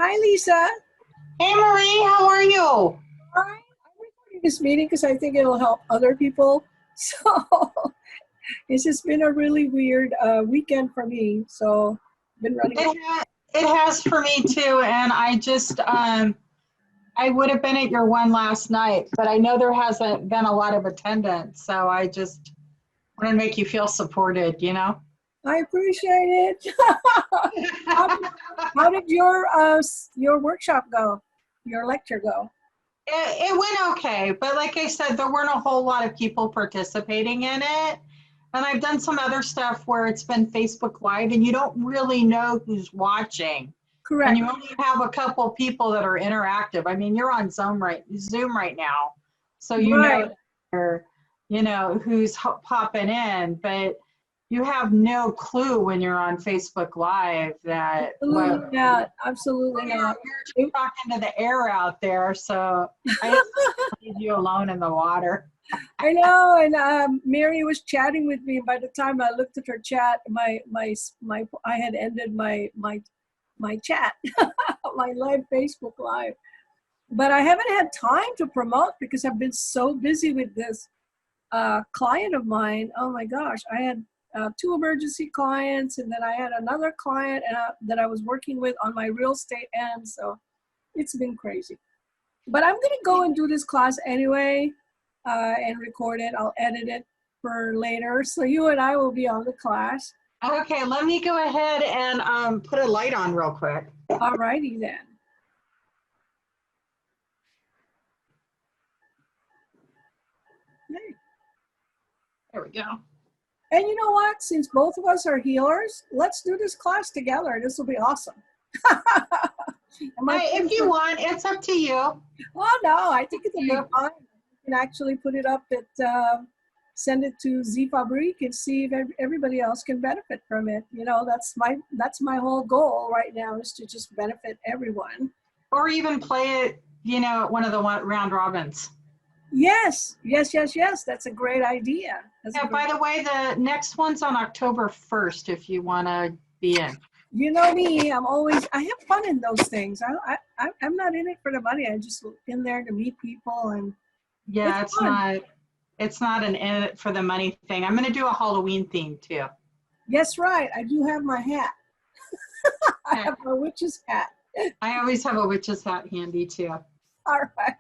Hi, Lisa. Hey Marie, how are you? Hi. I'm recording this meeting because I think it'll help other people. So it's just been a really weird weekend for me. So been running. It has for me too, and I would have been at your one last night, but I know there hasn't been a lot of attendance, so I just want to make you feel supported, you know? I appreciate it. how, how did your workshop go? Your lecture go? It went okay, but like I said, there weren't a whole lot of people participating in it. And I've done some other stuff where it's been Facebook Live and you don't really know who's watching. And Correct. you only have a couple people that are interactive. I mean, you're on Zoom right now, so Right. you know who's popping in, but you have no clue when you're on Facebook Live that Absolutely not. Absolutely not. you're talking to the air out there. So I just leave you alone in the water. I know, and Mary was chatting with me. And by the time I looked at her chat, I had ended my chat, my live Facebook live. But I haven't had time to promote because I've been so busy with this client of mine. Oh my gosh, I had two emergency clients, and then I had another client that I was working with on my real estate end. So it's been crazy. But I'm gonna go and do this class anyway, and record it. I'll edit it for later. So you and I will be on the class. Okay, let me go ahead and put a light on real quick. All righty then. Hey. There we go. And you know what? Since both of us are healers, let's do this class together. This will be awesome. If you want, it's up to you. Oh no, I think it'll be fun. You can actually put it up at, send it to Z Fabrique and see if everybody else can benefit from it. You know, that's my whole goal right now, is to just benefit everyone. Or even play it, you know, at one of the round robins. Yes. That's a great idea. By the way, the next one's on October 1st if you want to be in. You know me, I have fun in those things. I'm not in it for the money. I'm just in there to meet people. And yeah, it's not an in it for the money thing. I'm going to do a Halloween theme too. Yes, right. I do have my hat. I have my witch's hat. I always have a witch's hat handy too. All right.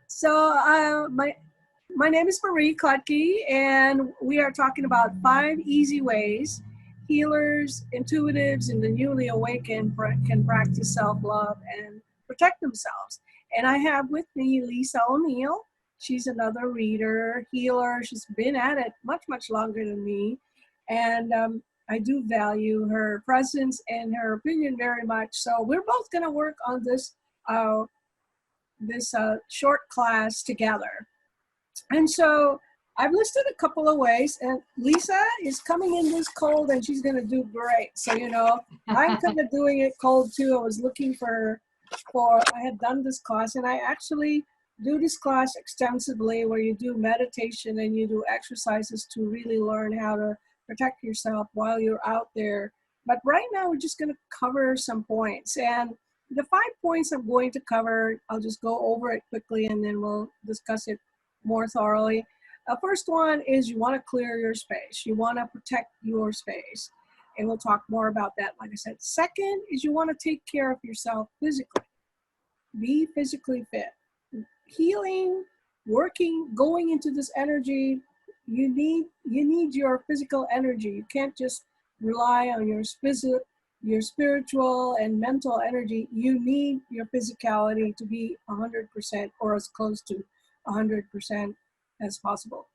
So my name is Marie Kotke, and we are talking about 5 easy ways healers, intuitives, and the newly awakened can practice self-love and protect themselves. And I have with me Lisa O'Neill. She's another reader, healer. She's been at it much, much longer than me. And I do value her presence and her opinion very much. So we're both going to work on this short class together. And so I've listed a couple of ways, and Lisa is coming in this cold, and she's going to do great. So, you know, I'm kind of doing it cold too. I was looking I had done this class, and I actually do this class extensively where you do meditation and you do exercises to really learn how to protect yourself while you're out there. But right now, we're just going to cover some points. And the 5 points I'm going to cover, I'll just go over it quickly, and then we'll discuss it more thoroughly. First one is you want to clear your space. You want to protect your space. And we'll talk more about that, like I said. Second is you want to take care of yourself physically. Be physically fit. Healing, working, going into this energy, you need your physical energy. You can't just rely on your spiritual and mental energy. You need your physicality to be 100% or as close to 100% as possible.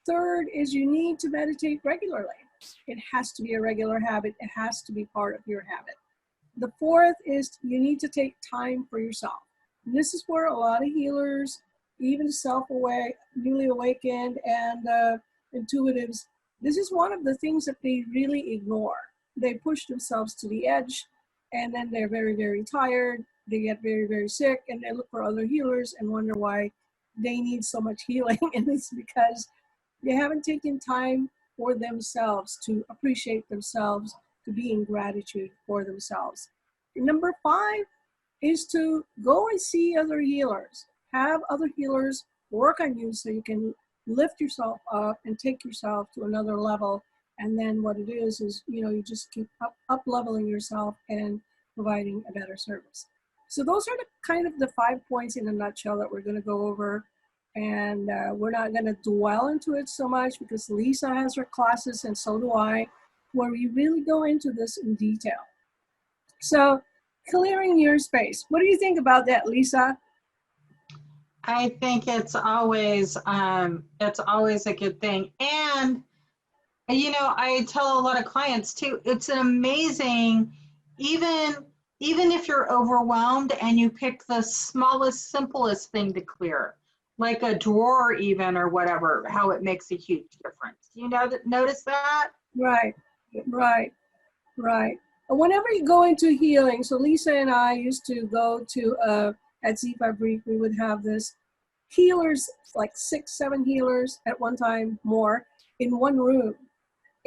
Third is you need to meditate regularly. It has to be a regular habit. It has to be part of your habit. The fourth is you need to take time for yourself. And this is where a lot of healers, even self-aware, newly awakened, and intuitives, this is one of the things that they really ignore. They push themselves to the edge, and then they're very, very tired. They get very, very sick, and they look for other healers and wonder why they need so much healing. And it's because they haven't taken time for themselves to appreciate themselves, to be in gratitude for themselves. And number 5 is to go and see other healers. Have other healers work on you so you can lift yourself up and take yourself to another level. And then what it is, you just keep up leveling yourself and providing a better service. So those are the kind of the 5 points in a nutshell that we're going to go over. And we're not going to dwell into it so much because Lisa has her classes and so do I, where we really go into this in detail. So clearing your space. What do you think about that, Lisa? I think it's always a good thing. And I tell a lot of clients too, it's an amazing, even if you're overwhelmed and you pick the smallest, simplest thing to clear, like a drawer even or whatever, how it makes a huge difference. Notice that? Right, right, right. And whenever you go into healing, so Lisa and I used to go to, at Z Fabrique, we would have this healers, like 6, 7 healers at one time, more, in one room.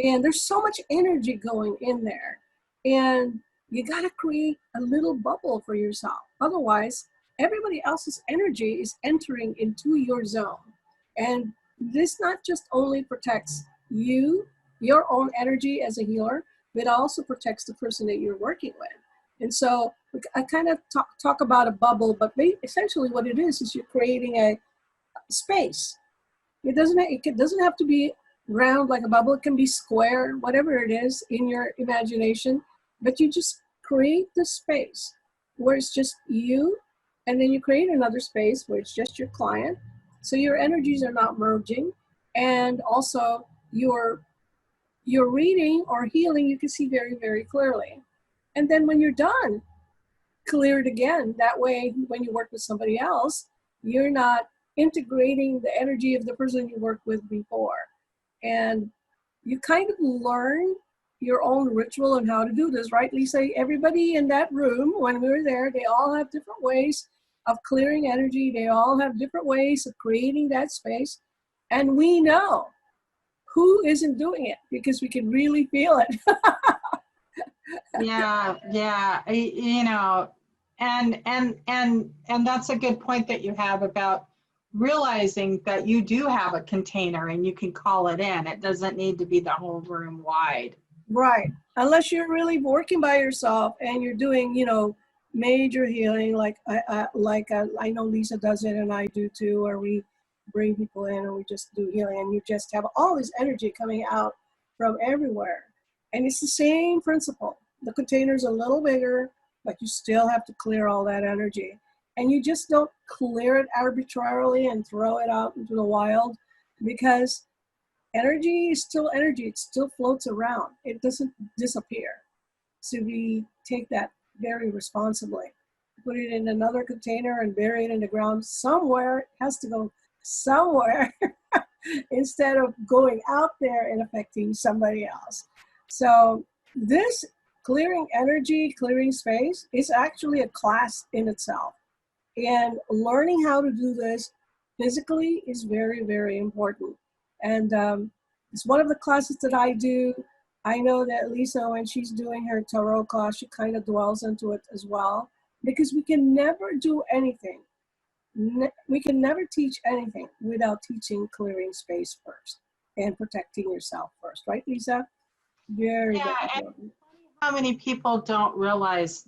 And there's so much energy going in there. And you got to create a little bubble for yourself. Otherwise, everybody else's energy is entering into your zone. And this not just only protects you, your own energy as a healer, but it also protects the person that you're working with. And so I kind of talk about a bubble, but essentially what it is you're creating a space. It doesn't have to be round like a bubble. It can be square, whatever it is in your imagination, but you just create the space where it's just you, and then you create another space where it's just your client. So your energies are not merging, and also your reading or healing, you can see very, very clearly. And then when you're done, clear it again. That way, when you work with somebody else, you're not integrating the energy of the person you worked with before. And you kind of learn your own ritual on how to do this, right, Lisa? Everybody in that room, when we were there, they all have different ways of clearing energy. They all have different ways of creating that space. And we know who isn't doing it because we can really feel it. Yeah, and that's a good point that you have about realizing that you do have a container and you can call it in. It doesn't need to be the whole room wide. Right. Unless you're really working by yourself and you're doing, major healing, like I know Lisa does it and I do too, or we bring people in and we just do healing and you just have all this energy coming out from everywhere. And it's the same principle. The container's a little bigger, but you still have to clear all that energy. And you just don't clear it arbitrarily and throw it out into the wild, because energy is still energy. It still floats around. It doesn't disappear. So we take that very responsibly. Put it in another container and bury it in the ground somewhere. It has to go somewhere instead of going out there and affecting somebody else. So this clearing energy, clearing space is actually a class in itself. And learning how to do this physically is very, very important. And it's one of the classes that I do. I know that Lisa, when she's doing her tarot class, she kind of dwells into it as well, because we can never do anything. We can never teach anything without teaching clearing space first and protecting yourself first. Right, Lisa? Very, Yeah, very and important. how many people don't realize,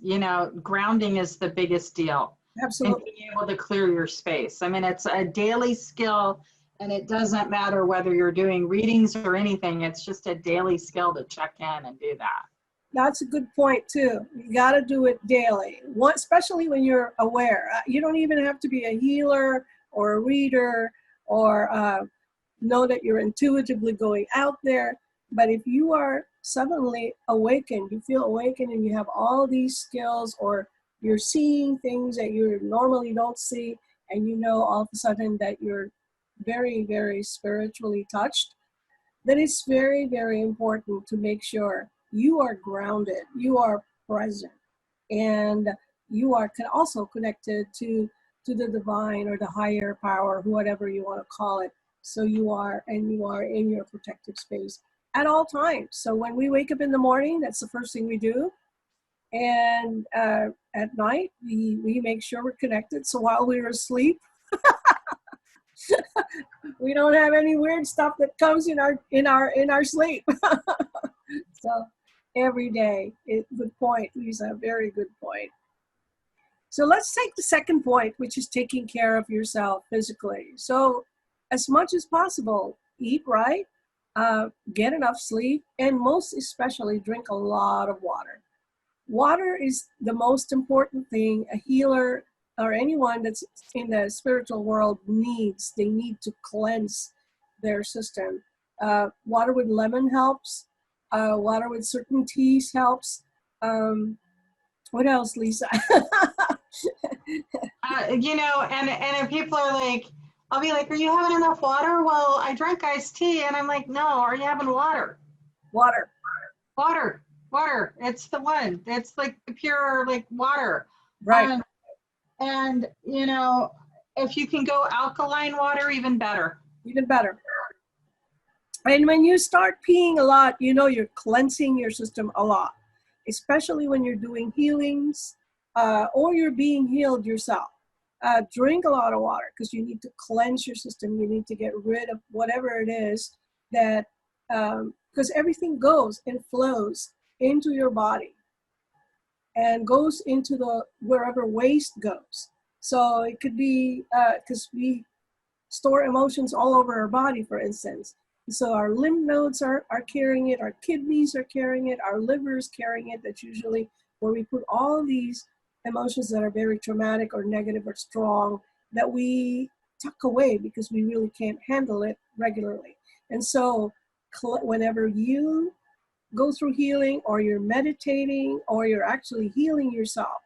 grounding is the biggest deal. And Absolutely. being able to clear your space. I mean, it's a daily skill, and it doesn't matter whether you're doing readings or anything. It's just a daily skill to check in and do that. That's a good point too. You got to do it daily, especially when you're aware. You don't even have to be a healer or a reader or know that you're intuitively going out there. But if you are suddenly awakened, you feel awakened and you have all these skills, or you're seeing things that you normally don't see, and you know all of a sudden that you're very, very spiritually touched, then it's very, very important to make sure you are grounded, you are present, and you are also connected to the divine or the higher power, whatever you want to call it. So you are in your protective space at all times. So when we wake up in the morning, that's the first thing we do. And at night, we make sure we're connected. So while we're asleep, we don't have any weird stuff that comes in our sleep. So every day, good point, Lisa. Very good point. So let's take the second point, which is taking care of yourself physically. So as much as possible, eat right, get enough sleep, and most especially drink a lot of water. Water is the most important thing a healer or anyone that's in the spiritual world needs. They need to cleanse their system. Water with lemon helps. Water with certain teas helps. What else, Lisa? And if people are like, I'll be like, are you having enough water? Well, I drank iced tea, and I'm like, no, are you having water? Water. Water, water. It's the one. It's like the pure like water. Right. And if you can go alkaline water, even better. Even better. And when you start peeing a lot, you're cleansing your system a lot, especially when you're doing healings or you're being healed yourself. Drink a lot of water because you need to cleanse your system. You need to get rid of whatever it is that, because everything goes and flows into your body and goes into wherever waste goes. So it could be, because we store emotions all over our body, for instance. So our lymph nodes are carrying it, our kidneys are carrying it, our liver is carrying it. That's usually where we put all these emotions that are very traumatic or negative or strong that we tuck away because we really can't handle it regularly. And so whenever you go through healing or you're meditating or you're actually healing yourself,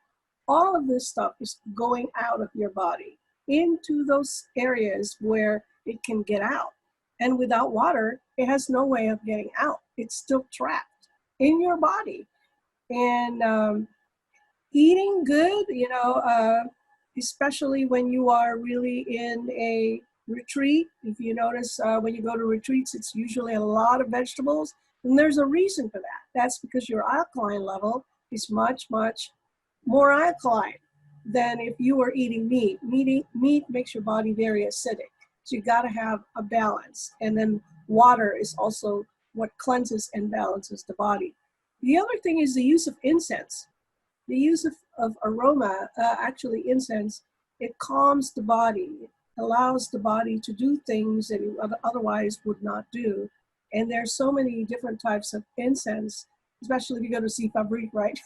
all of this stuff is going out of your body into those areas where it can get out. And without water, it has no way of getting out. It's still trapped in your body. And eating good, especially when you are really in a retreat. If you notice, when you go to retreats, it's usually a lot of vegetables. And there's a reason for that. That's because your alkaline level is much, much more alkaline than if you were eating meat. Meat makes your body very acidic. So you got to have a balance. And then water is also what cleanses and balances the body. The other thing is the use of incense. The use of aroma, actually incense, it calms the body. It allows the body to do things that it otherwise would not do. And there's so many different types of incense, especially if you go to see Fabrique, right?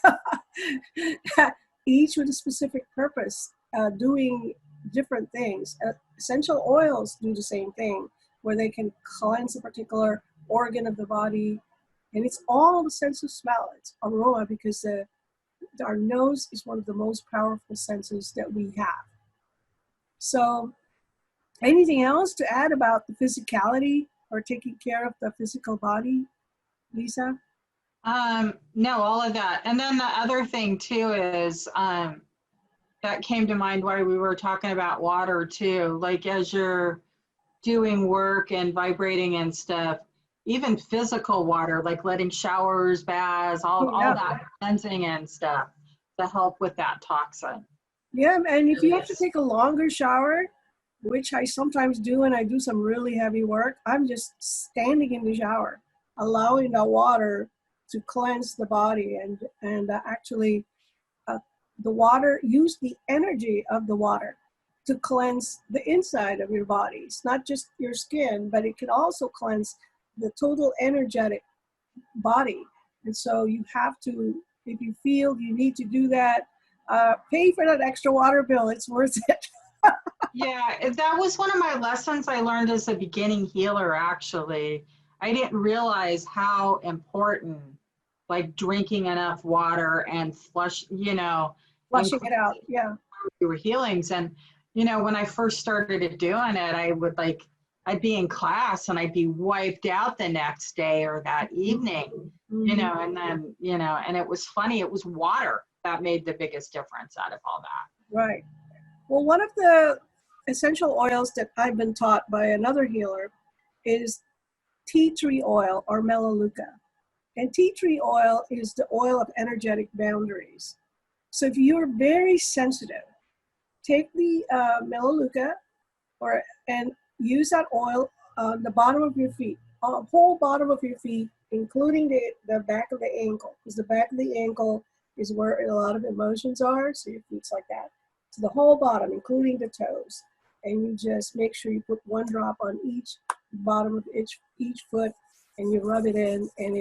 Each with a specific purpose, doing different things. Essential oils do the same thing, where they can cleanse a particular organ of the body. And it's all the sense of smell. It's aroma, because our nose is one of the most powerful senses that we have. So anything else to add about the physicality or taking care of the physical body, Lisa? No, all of that. And then the other thing too is that came to mind while we were talking about water too. Like as you're doing work and vibrating and stuff, even physical water, like letting showers, baths, all that cleansing and stuff to help with that toxin. Yeah, and if you have to take a longer shower, which I sometimes do, and I do some really heavy work, I'm just standing in the shower, allowing the water to cleanse the body and actually the water, use the energy of the water to cleanse the inside of your body. It's not just your skin, but it can also cleanse the total energetic body. And so you have to, if you feel you need to do that, pay for that extra water bill. It's worth it. Yeah, that was one of my lessons I learned as a beginning healer, actually. I didn't realize how important like drinking enough water and flushing it out. Yeah. Your healings. And, when I first started doing it, I'd be in class and I'd be wiped out the next day or that evening, and then, and it was funny. It was water that made the biggest difference out of all that. Right. Well, one of the essential oils that I've been taught by another healer is tea tree oil or melaleuca. And tea tree oil is the oil of energetic boundaries. So if you're very sensitive, take the Melaleuca and use that oil on the bottom of your feet, whole bottom of your feet, including the back of the ankle, because the back of the ankle is where a lot of emotions are. So your feet's like that. So the whole bottom, including the toes. And you just make sure you put one drop on each bottom of each foot, and you rub it in, and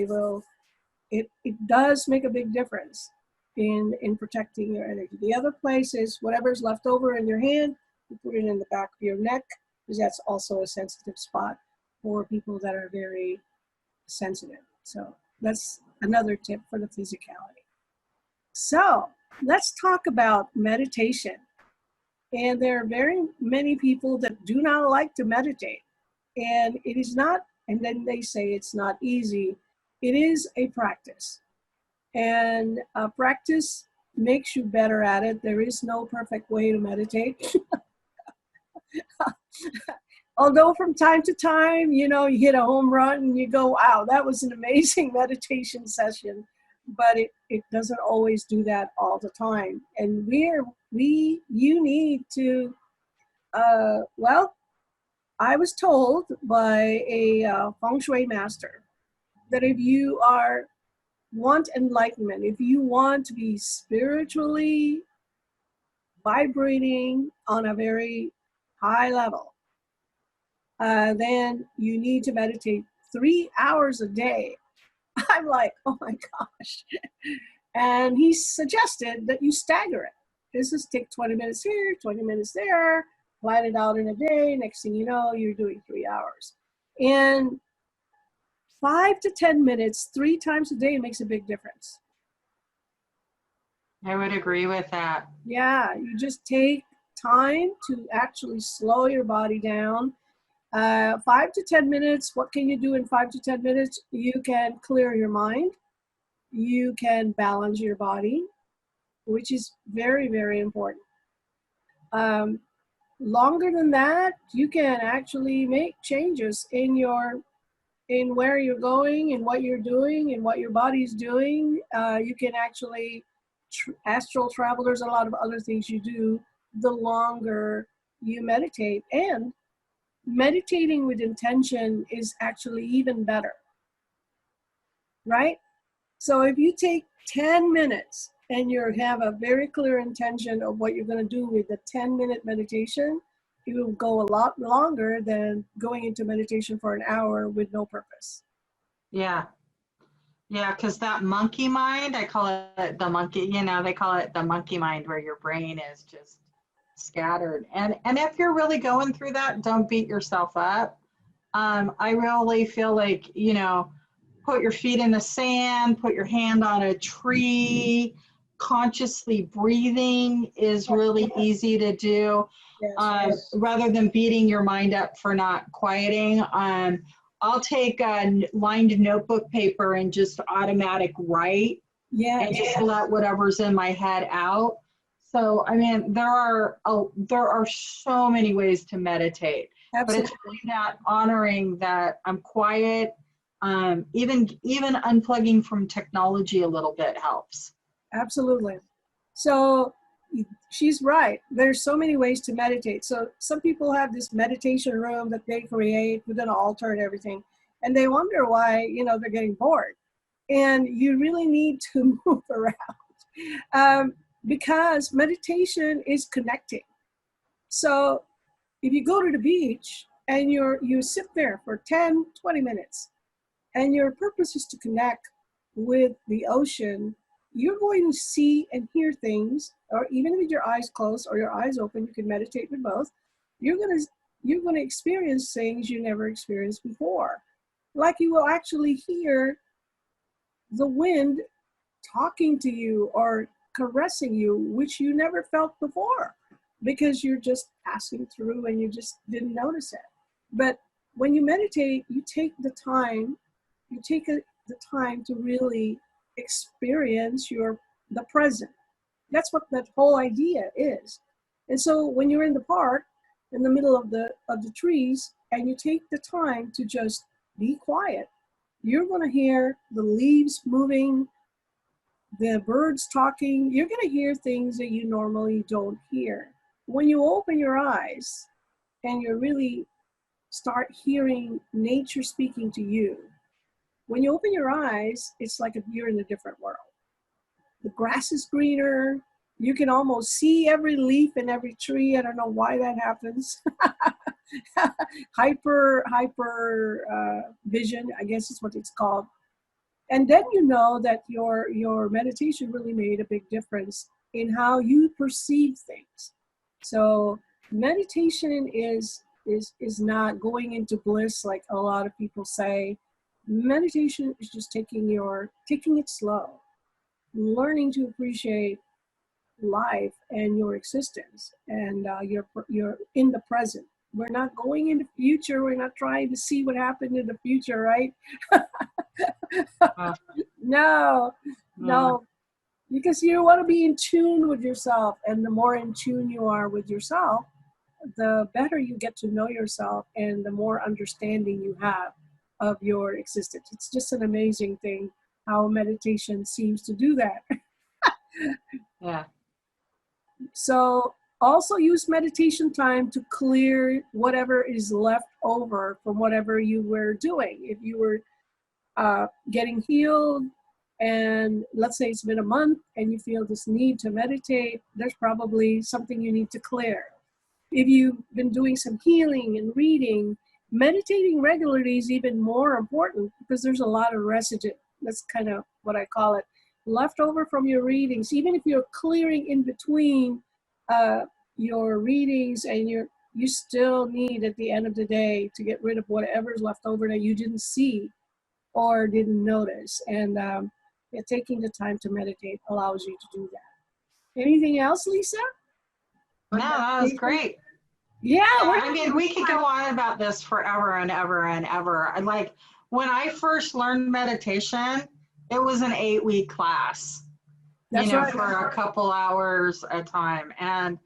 it does make a big difference in protecting your energy. The other place is whatever's left over in your hand, you put it in the back of your neck, because that's also a sensitive spot for people that are very sensitive. So that's another tip for the physicality. So let's talk about meditation. And there are very many people that do not like to meditate. And it is not, and then they say it's not easy. It is a practice. And practice makes you better at it. There is no perfect way to meditate. Although from time to time, you hit a home run and you go, wow, that was an amazing meditation session. But it doesn't always do that all the time. And you need to, well, I was told by a feng shui master that if you want enlightenment, if you want to be spiritually vibrating on a very high level, then you need to meditate 3 hours a day. I'm like, oh my gosh. And he suggested that you stagger it. This is take 20 minutes here, 20 minutes there, plan it out in a day. Next thing you know, you're doing 3 hours. And 5 to 10 minutes, 3 times a day makes a big difference. I would agree with that. Yeah, you just take time to actually slow your body down. 5 to 10 minutes, what can you do in 5 to 10 minutes? You can clear your mind. You can balance your body, which is very, very important. Longer than that, you can actually make changes in where you're going and what you're doing and what your body's doing. You can actually astral travel. There's a lot of other things you do the longer you meditate. And meditating with intention is actually even better, right? So if you take 10 minutes and you have a very clear intention of what you're going to do with the 10-minute meditation, it will go a lot longer than going into meditation for an hour with no purpose. Yeah. Yeah, because that monkey mind, I call it the monkey, they call it the monkey mind, where your brain is just scattered. And if you're really going through that, don't beat yourself up. I really feel like, put your feet in the sand, put your hand on a tree. Consciously breathing is really easy to do. Yes. Rather than beating your mind up for not quieting. I'll take a lined notebook paper and just automatic write, and just let whatever's in my head out. So, I mean, there are so many ways to meditate. Absolutely. But it's really that honoring that I'm quiet. Even unplugging from technology a little bit helps. Absolutely. So she's right. There's so many ways to meditate. So some people have this meditation room that they create with an altar and everything, and they wonder why, they're getting bored. And you really need to move around because meditation is connecting. So if you go to the beach and you sit there for 10, 20 minutes, and your purpose is to connect with the ocean, you're going to see and hear things, or even with your eyes closed or your eyes open, you can meditate with both. You're going to experience things you never experienced before. Like you will actually hear the wind talking to you or caressing you, which you never felt before, because you're just passing through and you just didn't notice it. But when you meditate, you take the time the time to really experience the present. That's what that whole idea is. And so when you're in the park, in the middle of the trees, and you take the time to just be quiet, you're going to hear the leaves moving, the birds talking. You're going to hear things that you normally don't hear. When you open your eyes and you really start hearing nature speaking to you, when you open your eyes, it's like you're in a different world. The grass is greener. You can almost see every leaf in every tree. I don't know why that happens. hyper vision, I guess is what it's called. And then you know that your meditation really made a big difference in how you perceive things. So meditation is not going into bliss like a lot of people say. Meditation is just taking it slow, learning to appreciate life and your existence, and you're in the present. We're not going in the future. We're not trying to see what happened in the future, right? Uh, No, uh, no, because you want to be in tune with yourself, and the more in tune you are with yourself, the better you get to know yourself, and the more understanding you have of your existence. It's just an amazing thing how meditation seems to do that. yeah. So also use meditation time to clear whatever is left over from whatever you were doing. If you were getting healed, and let's say it's been a month and you feel this need to meditate, there's probably something you need to clear. If you've been doing some healing and reading, meditating regularly is even more important because there's a lot of residue. That's kind of what I call it, left over from your readings. Even if you're clearing in between uh, your readings, and you still need at the end of the day to get rid of whatever's left over that you didn't see or didn't notice. And yeah, taking the time to meditate allows you to do that. Anything else, Lisa? No, On that was meditation? great. Yeah, Yeah, we're I mean, we could go on about this forever and ever and ever. And like when I first learned meditation, it was an 8-week class, that's right. for a couple hours a time. And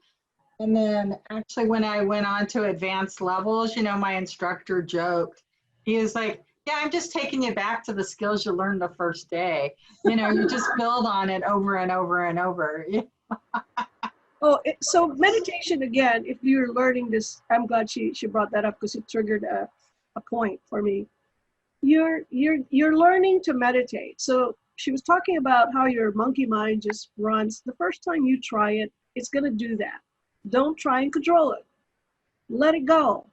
then actually when I went on to advanced levels, my instructor joked. He was like, yeah, I'm just taking you back to the skills you learned the first day. You just build on it over and over and over. Oh, so meditation again. If you're learning this, I'm glad she brought that up because it triggered a point for me. You're learning to meditate. So she was talking about how your monkey mind just runs. The first time you try it, it's going to do that. Don't try and control it. Let it go.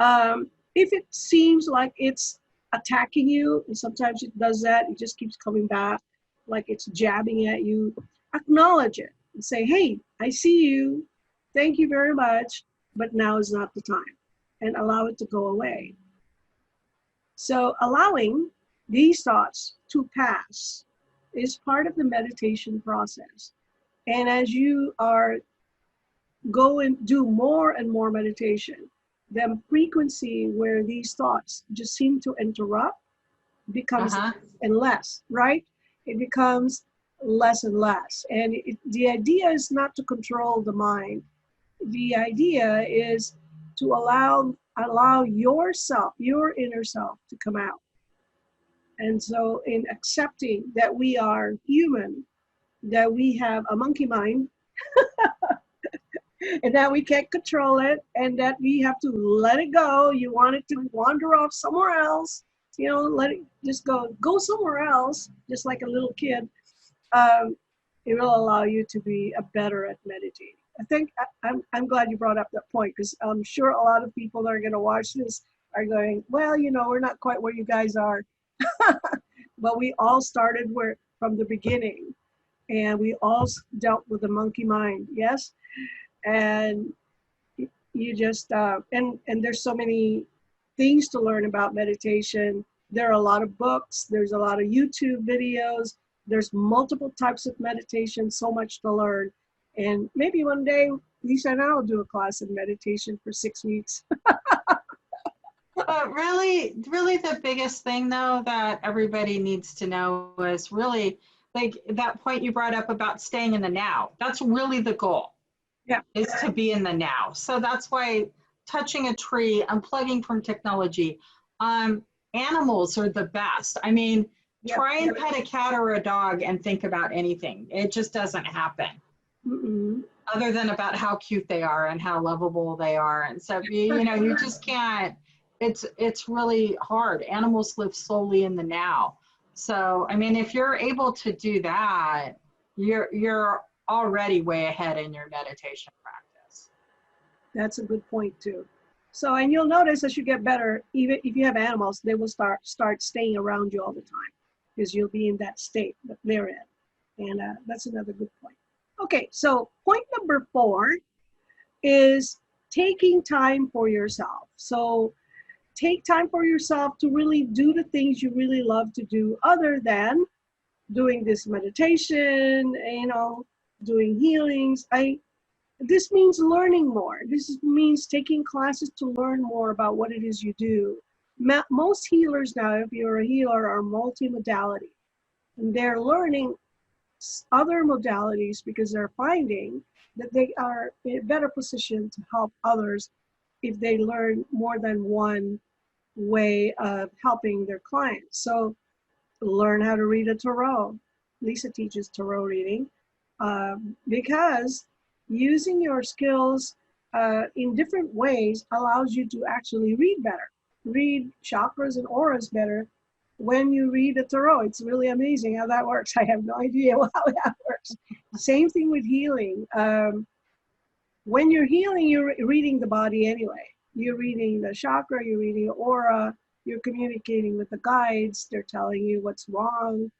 If it seems like it's attacking you, and sometimes it does that, it just keeps coming back, like it's jabbing at you, acknowledge it and say, hey, I see you. Thank you very much, but now is not the time, and allow it to go away. So allowing these thoughts to pass is part of the meditation process. And as you are go and do more and more meditation, the frequency where these thoughts just seem to interrupt becomes Uh-huh. less and less, right? It becomes less and less. And the idea is not to control the mind. The idea is to allow yourself, your inner self, to come out. And so in accepting that we are human, that we have a monkey mind, and that we can't control it, and that we have to let it go. You want it to wander off somewhere else, let it just go somewhere else, just like a little kid. It will allow you to be better at meditating. I think I'm glad you brought up that point, because I'm sure a lot of people that are going to watch this are going, well, we're not quite where you guys are. But we all started from the beginning, and we all dealt with the monkey mind, yes? And you just and there's so many things to learn about meditation. There are a lot of books, there's a lot of YouTube videos, there's multiple types of meditation, so much to learn. And maybe one day Lisa and I will do a class of meditation for 6 weeks. But really, really the biggest thing though that everybody needs to know is really like that point you brought up about staying in the now. That's really the goal. Yeah. Is to be in the now. So that's why touching a tree, unplugging from technology, and animals are the best. I mean, Yep. try and pet a cat or a dog and think about anything. It just doesn't happen. Mm-mm. Other than about how cute they are and how lovable they are. And so, you know, you just can't, it's really hard. Animals live solely in the now. So, I mean, if you're able to do that, you're already way ahead in your meditation practice. That's a good point too. So, and you'll notice as you get better, even if you have animals, they will start staying around you all the time because you'll be in that state that they're in. And that's another good point. Okay, so point number 4 is taking time for yourself. So take time for yourself to really do the things you really love to do other than doing this meditation, doing healings. This means learning more. This means taking classes to learn more about what it is you do. Most healers now, if you're a healer, are multimodality. And they're learning other modalities because they're finding that they are in a better position to help others if they learn more than one way of helping their clients. So learn how to read a tarot. Lisa teaches tarot reading because using your skills in different ways allows you to actually read better, read chakras and auras better when you read a tarot. It's really amazing how that works. I have no idea how that works. Same thing with healing. When you're healing, you're reading the body anyway. You're reading the chakra, you're reading the aura, you're communicating with the guides, they're telling you what's wrong.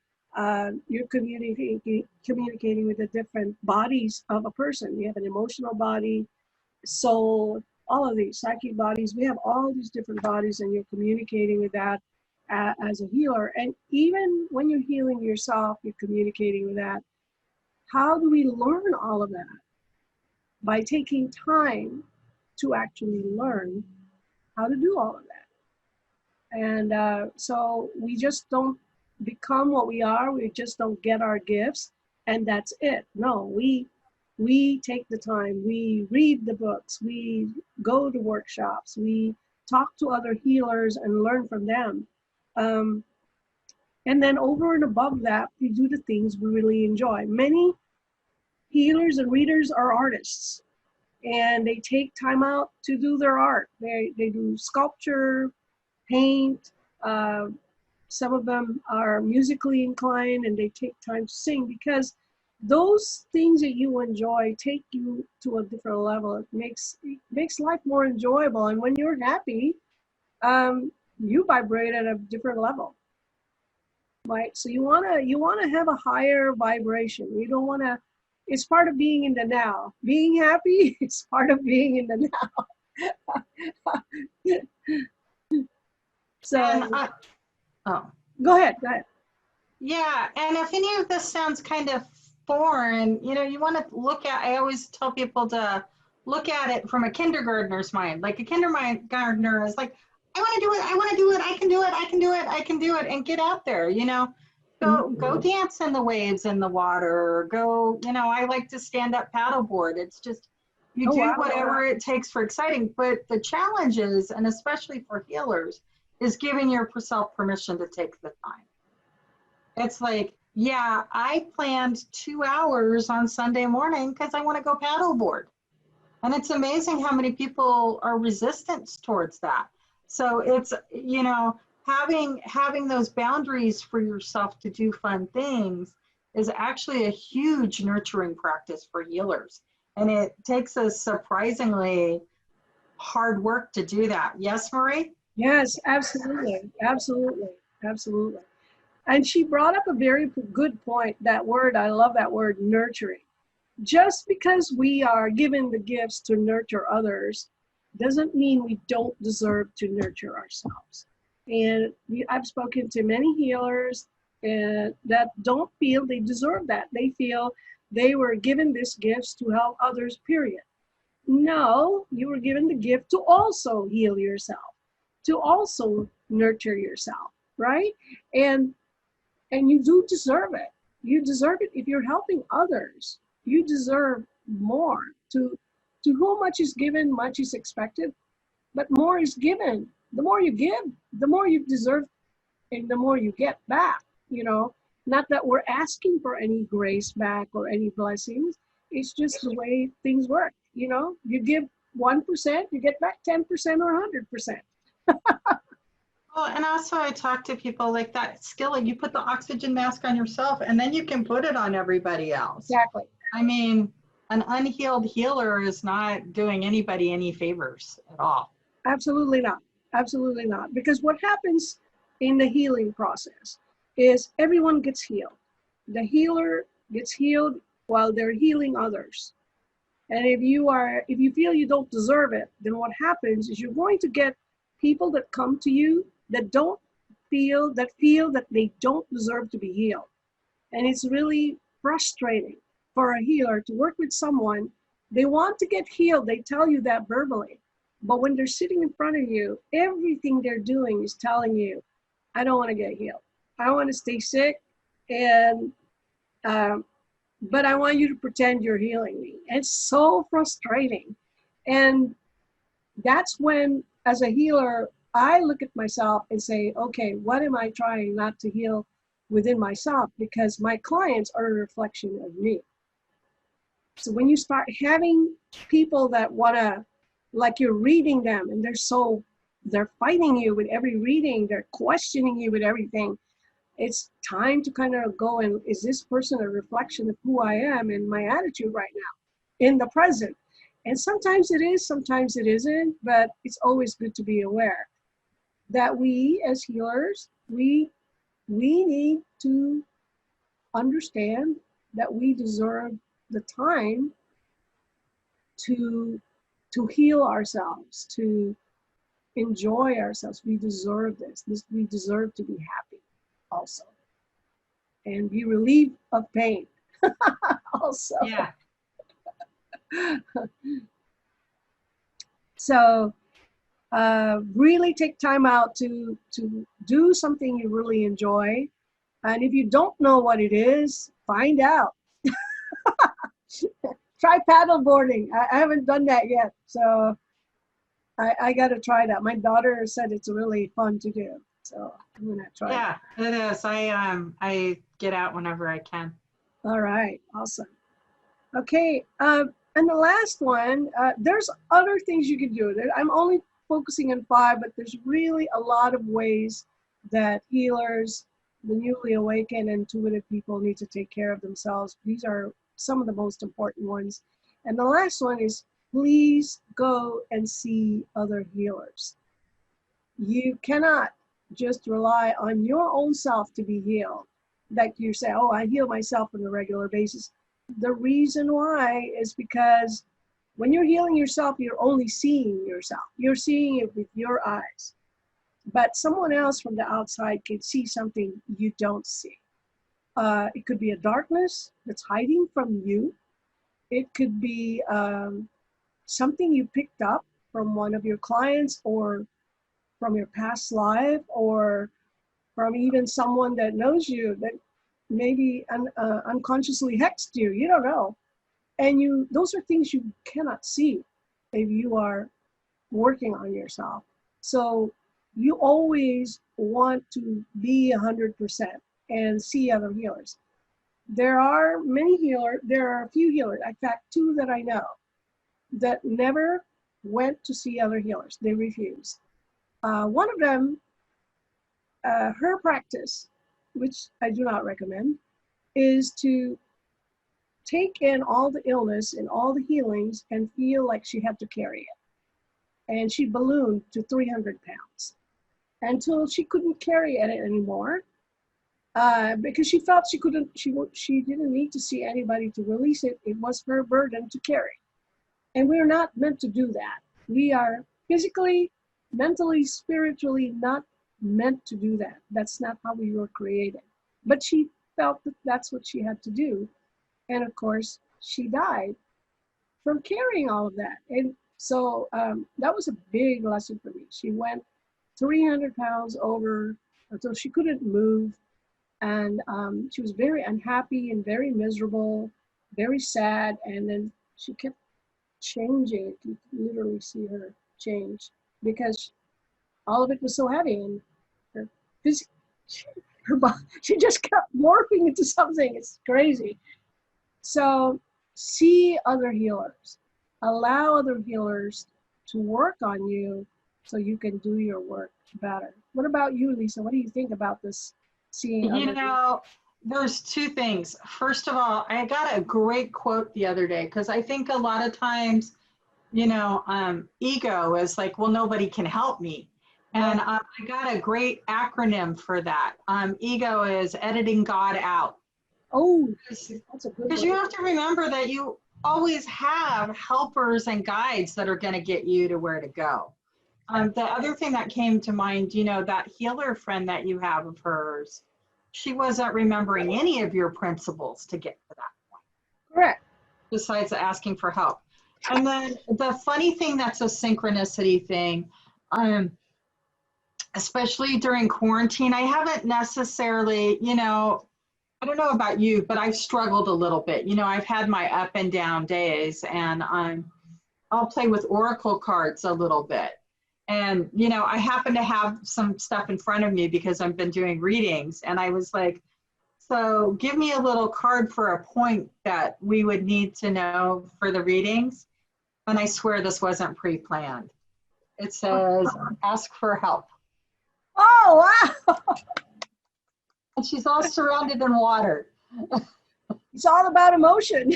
You're communicating with the different bodies of a person. You have an emotional body, soul, all of these psychic bodies. We have all these different bodies, and you're communicating with that as a healer. And even when you're healing yourself, you're communicating with that. How do we learn all of that? By taking time to actually learn how to do all of that. And so we just don't become what we are. We just don't get our gifts and that's it. No, we take the time, we read the books, we go to workshops, we talk to other healers and learn from them. And then over and above that, we do the things we really enjoy. Many healers and readers are artists, and they take time out to do their art. They do sculpture, paint. Some of them are musically inclined, and they take time to sing because those things that you enjoy take you to a different level. It makes life more enjoyable, and when you're happy, you vibrate at a different level, right? So you wanna have a higher vibration. You don't wanna. It's part of being in the now. Being happy is part of being in the now. So go ahead. Yeah, and if any of this sounds kind of foreign, you want to look at, I always tell people to look at it from a kindergartner's mind. Like a kindergartner is like, I want to do it, I want to do it, I can do it, I can do it, I can do it, and get out there, Go dance in the waves in the water, or go, I like to stand up paddleboard. It's just, you do whatever it takes for exciting. But the challenge is, and especially for healers, is giving yourself permission to take the time. It's like, yeah, I planned 2 hours on Sunday morning because I want to go paddleboard. And it's amazing how many people are resistant towards that. So it's, having those boundaries for yourself to do fun things is actually a huge nurturing practice for healers. And it takes a surprisingly hard work to do that. Yes, Marie? Yes, absolutely. And she brought up a very good point. That word, I love that word, nurturing. Just because we are given the gifts to nurture others doesn't mean we don't deserve to nurture ourselves. And I've spoken to many healers that don't feel they deserve that. They feel they were given these gifts to help others, period. No, you were given the gift to also heal yourself, to also nurture yourself, right? And you do deserve it. You deserve it if you're helping others. You deserve more. To whom much is given, much is expected, but more is given. the more you give, the more you deserve, and the more you get back, you know. Not that we're asking for any grace back or any blessings. It's just the way things work, you know. You give 1%, you get back 10% or 100%. Well, and also I talk to people like that skill, you put the oxygen mask on yourself and then you can put it on everybody else. Exactly. I mean, an unhealed healer is not doing anybody any favors at all. Absolutely not. Absolutely not. Because what happens in the healing process is everyone gets healed. The healer gets healed while they're healing others. And if you feel you don't deserve it, then what happens is you're going to get people that come to you that feel that they don't deserve to be healed. And it's really frustrating for a healer to work with someone. They want to get healed. They tell you that verbally. But when they're sitting in front of you, everything they're doing is telling you, I don't want to get healed. I want to stay sick. And, but I want you to pretend you're healing me. It's so frustrating. And that's when, as a healer, I look at myself and say, okay, what am I trying not to heal within myself? Because my clients are a reflection of me. So when you start having people that want to, like you're reading them and they're fighting you with every reading, they're questioning you with everything, it's time to kind of go and, is this person a reflection of who I am and my attitude right now in the present? And sometimes it is, sometimes it isn't, but it's always good to be aware that we as healers, we need to understand that we deserve the time to heal ourselves, to enjoy ourselves. We deserve this. We deserve to be happy also and be relieved of pain also. Yeah. So really take time out to do something you really enjoy. And if you don't know what it is, find out. Try paddle boarding. I haven't done that yet, so I got to try that. My daughter said it's really fun to do, so I'm gonna try. Yeah, it is. I get out whenever I can. All right, awesome. Okay, and the last one, there's other things you can do. I'm only focusing on 5, but there's really a lot of ways that healers, the newly awakened, and intuitive people need to take care of themselves. These are some of the most important ones. And the last one is, please go and see other healers. You cannot just rely on your own self to be healed. Like you say, oh, I heal myself on a regular basis. The reason why is because when you're healing yourself, you're only seeing yourself. You're seeing it with your eyes. But someone else from the outside can see something you don't see. It could be a darkness that's hiding from you. It could be something you picked up from one of your clients or from your past life or from even someone that knows you that maybe unconsciously hexed you. You don't know. And those are things you cannot see if you are working on yourself. So you always want to be 100% and see other healers. There are a few healers, in fact, 2 that I know that never went to see other healers. They refused. One of them, her practice, which I do not recommend, is to take in all the illness and all the healings and feel like she had to carry it. And she ballooned to 300 pounds until she couldn't carry it anymore because she felt she didn't need to see anybody to release it. It was her burden to carry. And we're not meant to do that. We are physically, mentally, spiritually not meant to do that. That's not how we were created. But she felt that that's what she had to do. And of course, she died from carrying all of that. And so that was a big lesson for me. She went 300 pounds over until she couldn't move. And she was very unhappy and very miserable, very sad. And then she kept changing. You could literally see her change because all of it was so heavy, and her, phys- she just kept morphing into something. It's crazy. So see other healers, allow other healers to work on you so you can do your work better. What about you, Lisa? What do you think about this seeing You other? know, there's two things. First of all, I got a great quote the other day because I think a lot of times, ego is like, well, nobody can help me. And I got a great acronym for that. Ego is editing God out. Oh, that's a good Because one. you have to remember that you always have helpers and guides that are going to get you to where to go. The other thing that came to mind, that healer friend that you have of hers, she wasn't remembering any of your principles to get to that point, Correct. besides asking for help. And then the funny thing that's a synchronicity thing, especially during quarantine, I haven't necessarily, I don't know about you, but I've struggled a little bit. I've had my up and down days, and I'll play with oracle cards a little bit. And, I happen to have some stuff in front of me because I've been doing readings. And I was like, so give me a little card for a point that we would need to know for the readings. And I swear this wasn't pre-planned. It says, ask for help. Oh, wow. And she's all surrounded in water. It's all about emotion.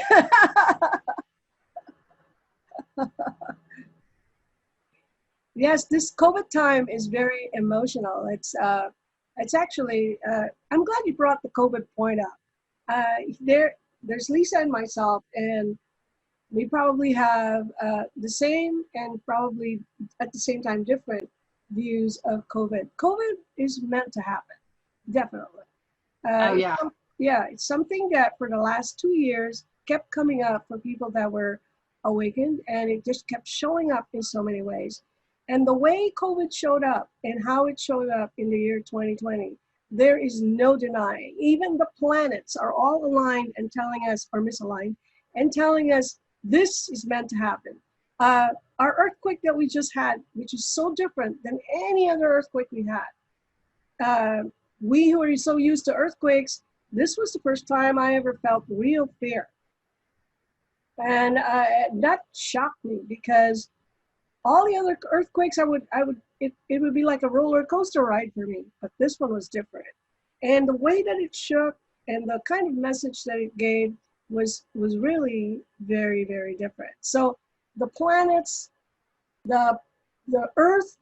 Yes, this COVID time is very emotional. It's actually, I'm glad you brought the COVID point up. There's Lisa and myself, and we probably have the same and probably at the same time different views of COVID. COVID is meant to happen, definitely. Oh, yeah. Yeah, it's something that for the last 2 years kept coming up for people that were awakened, and it just kept showing up in so many ways. And the way COVID showed up and how it showed up in the year 2020, there is no denying. Even the planets are all aligned and telling us, or misaligned, and telling us this is meant to happen. Our earthquake that we just had, which is so different than any other earthquake we had. We who are so used to earthquakes, this was the first time I ever felt real fear. And that shocked me because all the other earthquakes, it would be like a roller coaster ride for me, but this one was different. And the way that it shook and the kind of message that it gave was really very, very different. So the planets, the earth,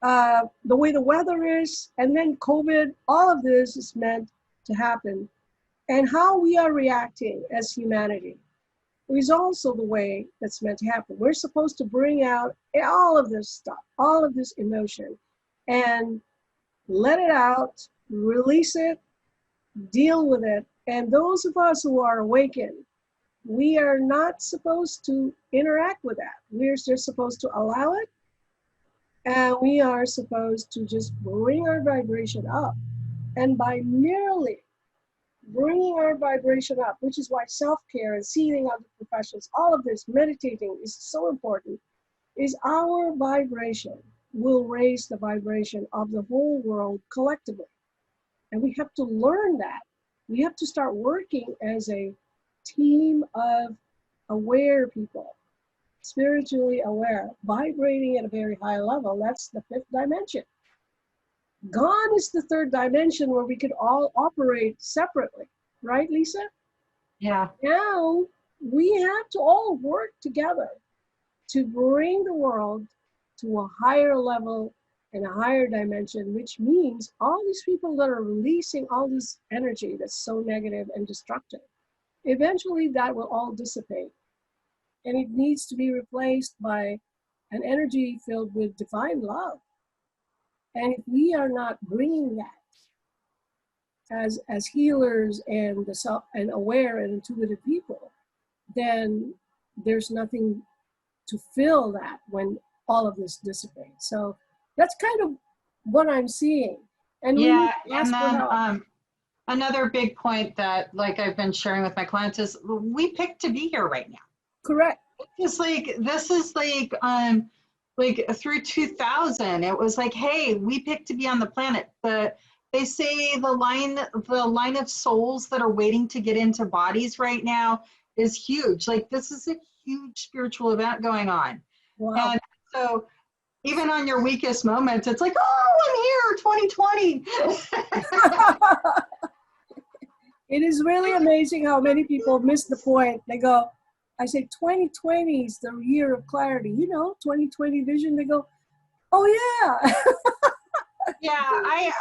the way the weather is, and then COVID, all of this is meant to happen. And how we are reacting as humanity is also the way that's meant to happen. We're supposed to bring out all of this stuff, all of this emotion, and let it out, release it, deal with it. And those of us who are awakened, we are not supposed to interact with that. We're just supposed to allow it, and we are supposed to just bring our vibration up. And by merely bringing our vibration up, which is why self-care and seeing other professions, all of this, meditating is so important, is our vibration will raise the vibration of the whole world collectively. And we have to learn that. We have to start working as a team of aware people, spiritually aware, vibrating at a very high level. That's the fifth dimension. Gone is the third dimension where we could all operate separately, right, Lisa? Yeah. Now we have to all work together to bring the world to a higher level and a higher dimension, which means all these people that are releasing all this energy that's so negative and destructive, eventually that will all dissipate. And it needs to be replaced by an energy filled with divine love. And if we are not bringing that as healers and and aware and intuitive people, then there's nothing to fill that when all of this dissipates. So that's kind of what I'm seeing. And Yeah, we ask and for help. then another big point that like I've been sharing with my clients is we picked to be here right now. Correct. This is like like through 2000, it was like, hey, we picked to be on the planet. They say the line of souls that are waiting to get into bodies right now is huge. Like this is a huge spiritual event going on. Wow. And so even on your weakest moments, it's like, oh, I'm here, 2020. It is really amazing how many people miss the point. They go, I say 2020 is the year of clarity. 2020 vision. They go, oh yeah. Yeah, I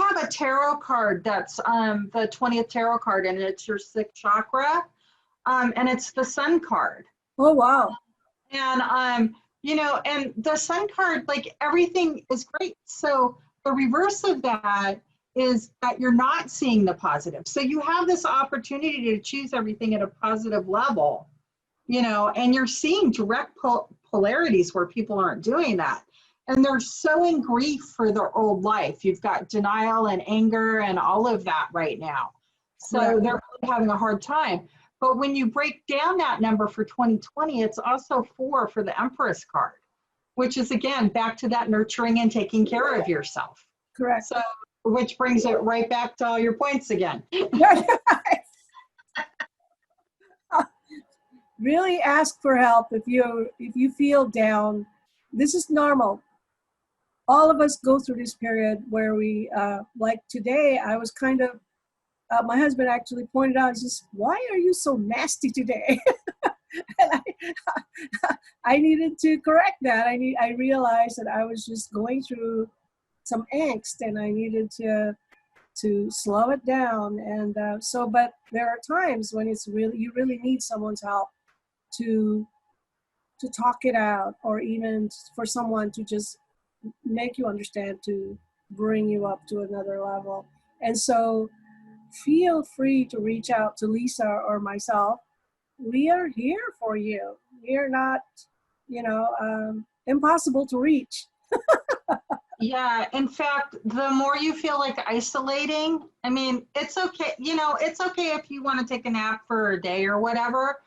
have a tarot card that's the 20th tarot card, and it's your sixth chakra, and it's the sun card. Oh wow. And and the sun card, like everything is great. So the reverse of that is that you're not seeing the positive. So you have this opportunity to choose everything at a positive level, and you're seeing direct polarities where people aren't doing that. And they're so in grief for their old life. You've got denial and anger and all of that right now. So Correct. they're really having a hard time. But when you break down that number for 2020, it's also 4 for the Empress card, which is again back to that nurturing and taking care of yourself. Correct. So, which brings it right back to all your points again. Really ask for help if you feel down. This is normal. All of us go through this period where we, like today, I was kind of, my husband actually pointed out, he says, why are you so nasty today? And I needed to correct that. I realized that I was just going through some angst and I needed to slow it down. And but there are times when you really need someone's help to talk it out, or even for someone to just make you understand, to bring you up to another level. And so feel free to reach out to Lisa or myself. We are here for you. We are not, impossible to reach. Yeah, in fact, the more you feel like isolating, I mean, it's okay, it's okay if you want to take a nap for a day or whatever,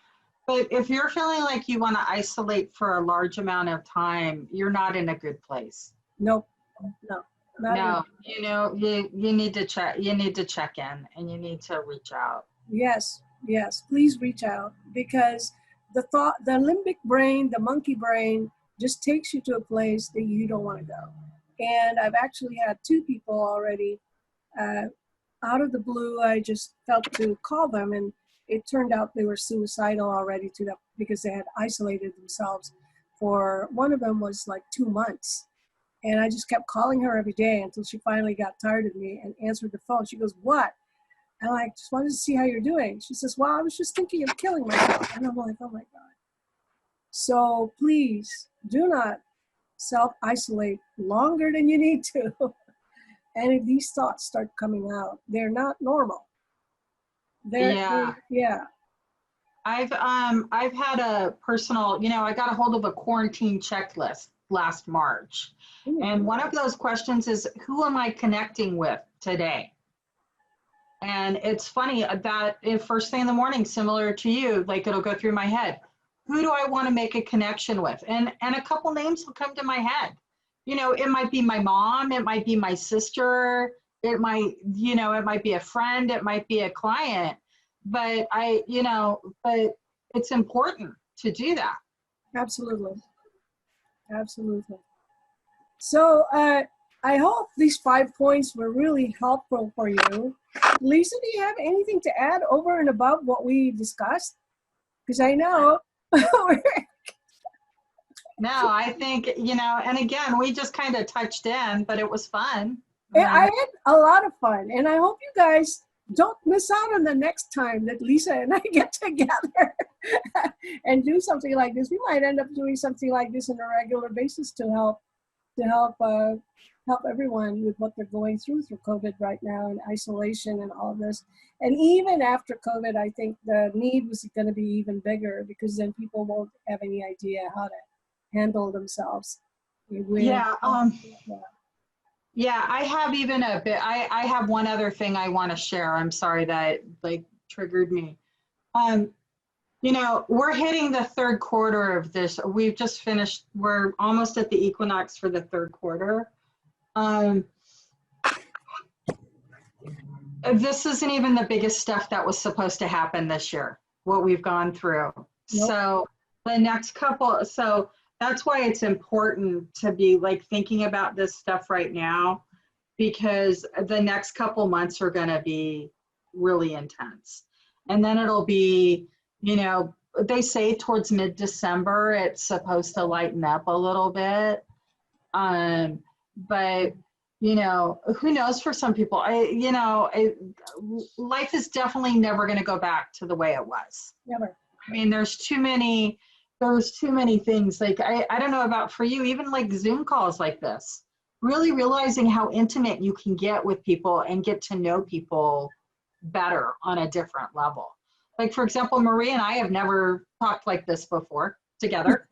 but if you're feeling like you want to isolate for a large amount of time, you're not in a good place. Nope. No. No, you need to check in and you need to reach out. Yes, please reach out, because the limbic brain, the monkey brain, just takes you to a place that you don't want to go. And I've actually had 2 people already, out of the blue, I just felt to call them, and it turned out they were suicidal already because they had isolated themselves for, one of them was like 2 months. And I just kept calling her every day until she finally got tired of me and answered the phone. She goes, what? And I just wanted to see how you're doing. She says, well, I was just thinking of killing myself. And I'm like, oh my God. So please do not self-isolate longer than you need to. And if these thoughts start coming out, they're not normal. Yeah. I've had a personal, I got a hold of a quarantine checklist last March. And one of those questions is, who am I connecting with today? And it's funny that first thing in the morning, similar to you, like it'll go through my head. Who do I want to make a connection with? And a couple names will come to my head. It might be my mom, it might be my sister, it might be a friend, it might be a client. But but it's important to do that. Absolutely. So I hope these 5 points were really helpful for you. Lisa, do you have anything to add over and above what we discussed? Because I know. No, I think, and again, we just kind of touched in, but it was fun. I had a lot of fun, and I hope you guys don't miss out on the next time that Lisa and I get together and do something like this. We might end up doing something like this on a regular basis to help everyone with what they're going through COVID right now, and isolation and all of this. And even after COVID, I think the need was going to be even bigger, because then people won't have any idea how to handle themselves. Yeah. Yeah, I have even a bit, I have one other thing I want to share. I'm sorry that like triggered me. You know, we're hitting the third quarter of this. We've just finished, we're almost at the equinox for the third quarter. Um, this isn't even the biggest stuff that was supposed to happen this year, what we've gone through. Nope. So the next couple, so that's why it's important to be like thinking about this stuff right now, because the next couple months are going to be really intense. And then it'll be, you know, they say towards mid-December, it's supposed to lighten up a little bit. But you know, who knows for some people, life is definitely never going to go back to the way it was. Never. I mean, there's too many things. Like, I don't know about for you, even like Zoom calls like this, really realizing how intimate you can get with people and get to know people better on a different level. Like, for example, Marie and I have never talked like this before together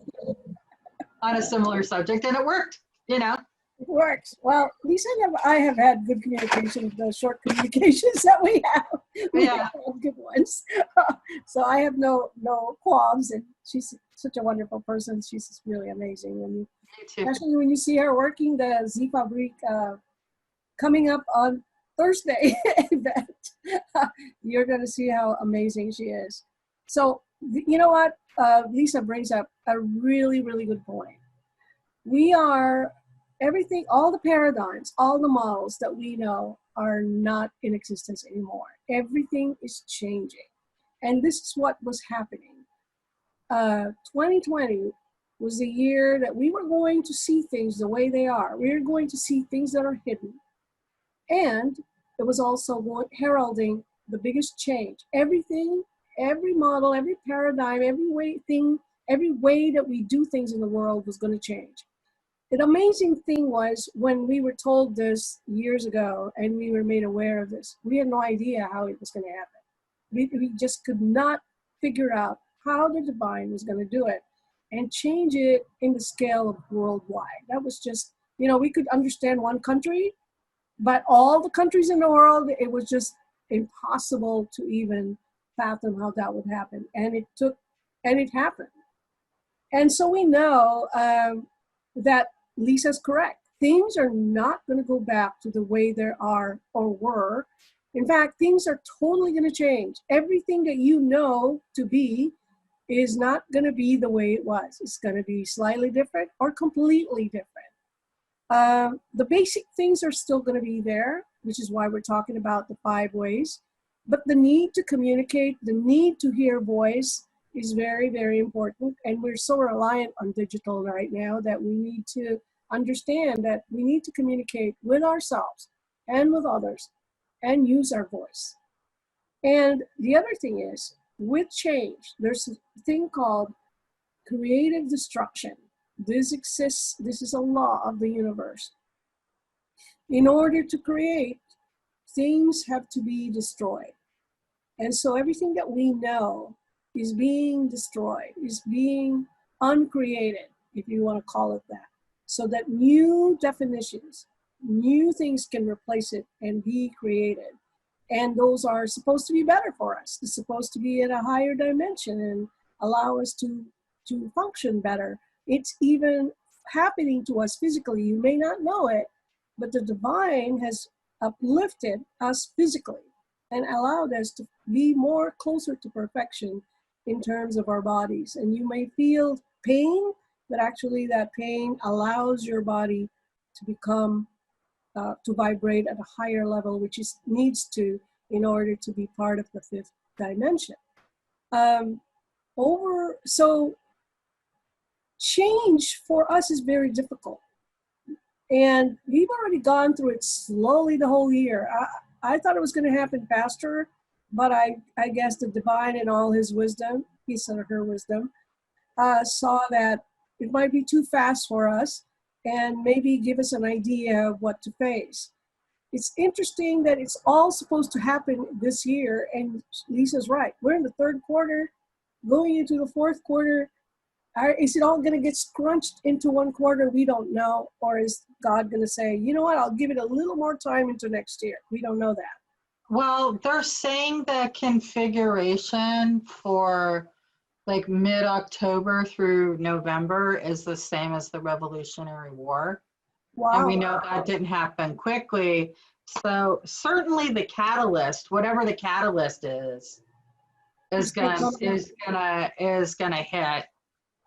on a similar subject, and it worked, you know? It works. Well, Lisa and I have had good communication, the short communications that we have. We Yeah. have good ones. So I have no qualms, and she's such a wonderful person. She's just really amazing. And Me too. especially when you see her working the Z Fabrique coming up on Thursday event, you're going to see how amazing she is. So, you know what? Lisa brings up a really, really good point. We are everything, all the paradigms, all the models that we know are not in existence anymore. Everything is changing. And this is what was happening. 2020 was the year that we were going to see things the way they are. We were going to see things that are hidden. And it was also heralding the biggest change. Everything, every model, every paradigm, every way that we do things in the world was going to change. The amazing thing was when we were told this years ago and we were made aware of this, we had no idea how it was going to happen. We just could not figure out how the divine was going to do it and change it in the scale of worldwide. That was just, you know, we could understand one country, but all the countries in the world, it was just impossible to even fathom how that would happen. And it happened. And so we know that Lisa's correct. Things are not going to go back to the way they are or were. In fact, things are totally going to change. Everything that you know to be is not going to be the way it was. It's going to be slightly different or completely different. The basic things are still going to be there, which is why we're talking about the 5 ways. But the need to communicate, the need to hear voice is very, very important. And we're so reliant on digital right now that we need to understand that we need to communicate with ourselves and with others and use our voice. And the other thing is, with change, there's a thing called creative destruction. This exists, this is a law of the universe. In order to create, things have to be destroyed. And so everything that we know is being destroyed, is being uncreated, if you want to call it that, so that new definitions, new things can replace it and be created. And those are supposed to be better for us. It's supposed to be at a higher dimension and allow us to function better. It's even happening to us physically. You may not know it, but the divine has uplifted us physically and allowed us to be more closer to perfection in terms of our bodies. And you may feel pain, but actually that pain allows your body to become, to vibrate at a higher level, which is needs to in order to be part of the 5th dimension. So change for us is very difficult. And we've already gone through it slowly the whole year. I thought it was going to happen faster, but I guess the divine in all his wisdom, his or her wisdom, saw that it might be too fast for us and maybe give us an idea of what to face. It's interesting that it's all supposed to happen this year, and Lisa's right. We're in the 3rd quarter, going into the 4th quarter. Is it all going to get scrunched into one quarter? We don't know. Or is God going to say, you know what, I'll give it a little more time into next year? We don't know that. Well, they're saying the configuration for like mid-October through November is the same as the Revolutionary War. And we Wow. know that didn't happen quickly. So certainly the catalyst, whatever the catalyst is It's still coming up. gonna hit,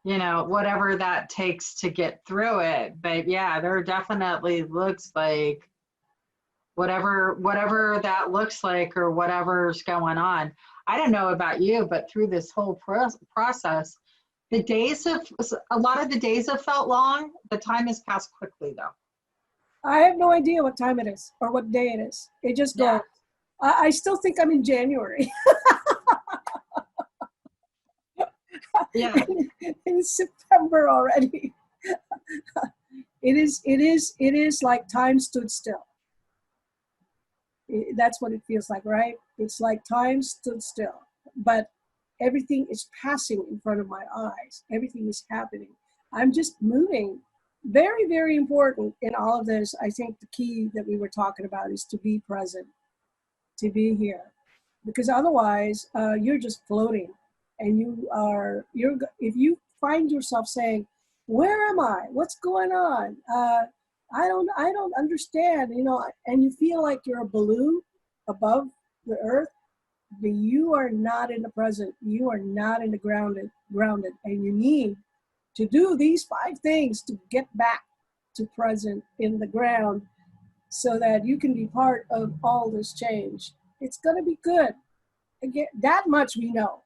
you know, whatever that takes to get through it. But yeah, there definitely looks like whatever that looks like or whatever's going on. I don't know about you, but through this whole process, the days have, a lot of the days have felt long. The time has passed quickly though. I have no idea what time it is or what day it is. It just Yeah. goes. I still think I'm in January. Yeah. It's September already. It is like time stood still. That's what it feels like, right? It's like time stood still, but everything is passing in front of my eyes. Everything is happening. I'm just moving. Very, very important in all of this. I think the key that we were talking about is to be present, to be here, because otherwise you're just floating, and if you find yourself saying, "Where am I? What's going on? I don't understand," you know, and you feel like you're a balloon above the earth, but you are not in the present. You are not in the grounded, and you need to do these 5 things to get back to present in the ground so that you can be part of all this change. It's going to be good. Again, that much we know.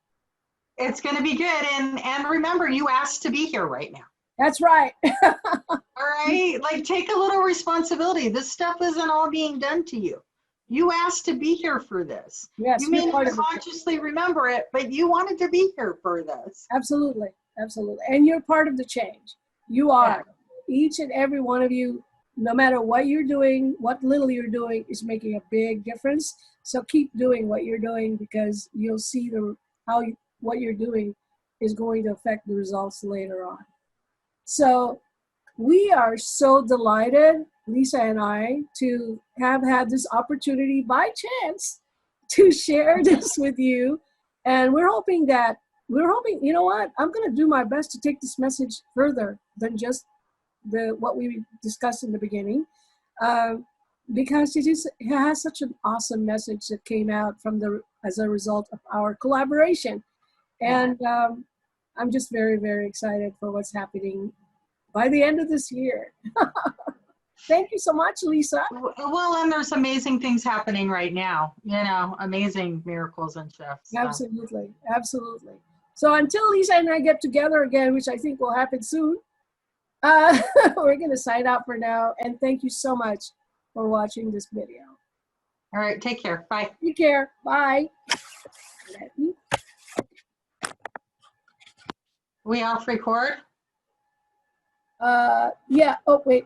It's going to be good. And remember, you asked to be here right now. That's right. All right. Like, take a little responsibility. This stuff isn't all being done to you. You asked to be here for this. Yes, You may you're part not of it. consciously remember it, but you wanted to be here for this. Absolutely. Absolutely. And you're part of the change. You are. Each and every one of you, no matter what you're doing, what little you're doing, is making a big difference. So keep doing what you're doing, because you'll see what you're doing is going to affect the results later on. So we are so delighted, Lisa and I, to have had this opportunity by chance to share this with you. And we're hoping, you know what, I'm going to do my best to take this message further than just what we discussed in the beginning, because it has such an awesome message that came out as a result of our collaboration. And I'm just very, very excited for what's happening by the end of this year. Thank you so much, Lisa. Well, and there's amazing things happening right now, you know, amazing miracles and shifts. So. Absolutely. Absolutely. So until Lisa and I get together again, which I think will happen soon, we're going to sign out for now. And thank you so much for watching this video. All right. Take care. Bye. Take care. Bye. We off record? Yeah. Oh, wait.